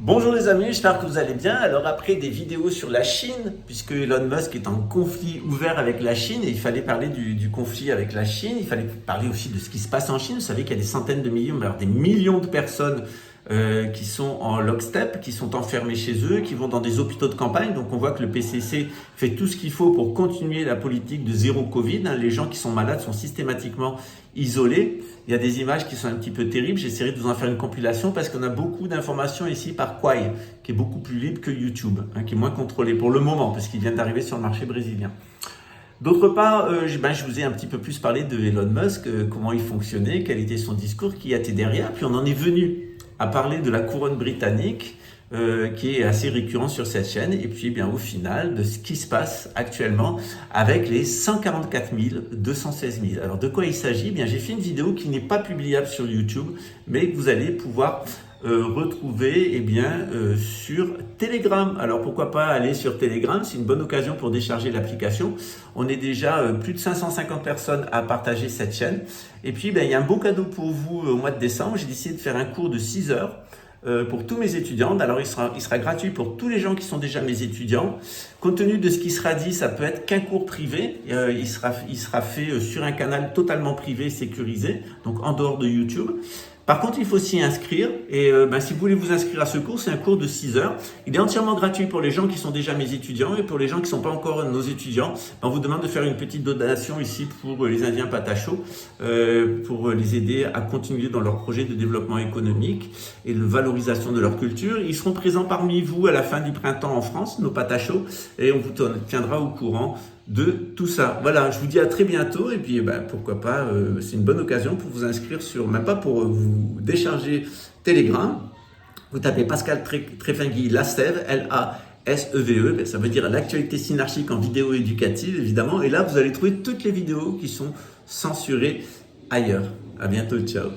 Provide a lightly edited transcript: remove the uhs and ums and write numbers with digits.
Bonjour les amis, j'espère que vous allez bien. Alors après des vidéos sur la Chine, puisque Elon Musk est en conflit ouvert avec la Chine et il fallait parler du conflit avec la Chine, il fallait parler aussi de ce qui se passe en Chine. Vous savez qu'il y a des centaines de millions, voire des millions de personnes qui sont en lockstep, qui sont enfermés chez eux, qui vont dans des hôpitaux de campagne. Donc on voit que le PCC fait tout ce qu'il faut pour continuer la politique de zéro Covid. Les gens qui sont malades sont systématiquement isolés. Il y a des images qui sont un petit peu terribles. J'essaierai de vous en faire une compilation parce qu'on a beaucoup d'informations ici par Quai, qui est beaucoup plus libre que YouTube, qui est moins contrôlé pour le moment parce qu'il vient d'arriver sur le marché brésilien. D'autre part, je vous ai un petit peu plus parlé de Elon Musk, comment il fonctionnait, quel était son discours, qui était derrière. Puis on en est venu à parler de la couronne britannique, qui est assez récurrent sur cette chaîne. Et puis, au final, de ce qui se passe actuellement avec les 144 216 000. Alors, de quoi il s'agit? J'ai fait une vidéo qui n'est pas publiable sur YouTube, mais que vous allez pouvoir retrouver sur Telegram. Alors pourquoi pas aller sur Telegram, c'est une bonne occasion pour décharger l'application. On est déjà plus de 550 personnes à partager cette chaîne. Et puis il y a un beau cadeau pour vous au mois de décembre. J'ai décidé de faire un cours de 6 heures pour tous mes étudiants. Alors il sera gratuit pour tous les gens qui sont déjà mes étudiants. Compte tenu de ce qui sera dit, ça peut être qu'un cours privé. Il sera fait sur un canal totalement privé, sécurisé, donc en dehors de YouTube. Par contre, il faut s'y inscrire et si vous voulez vous inscrire à ce cours, c'est un cours de 6 heures. Il est entièrement gratuit pour les gens qui sont déjà mes étudiants et pour les gens qui ne sont pas encore nos étudiants. On vous demande de faire une petite donation ici pour les Indiens Patachos, pour les aider à continuer dans leur projet de développement économique et de valorisation de leur culture. Ils seront présents parmi vous à la fin du printemps en France, nos Patachos, et on vous tiendra au courant de tout ça. Voilà, je vous dis à très bientôt et puis pourquoi pas, c'est une bonne occasion pour vous inscrire sur, même pas pour vous décharger Telegram. Vous tapez Pascal Trefengui Lasève, L-A-S-E-V-E, ça veut dire l'actualité synarchique en vidéo éducative évidemment, et là vous allez trouver toutes les vidéos qui sont censurées ailleurs. À bientôt, ciao.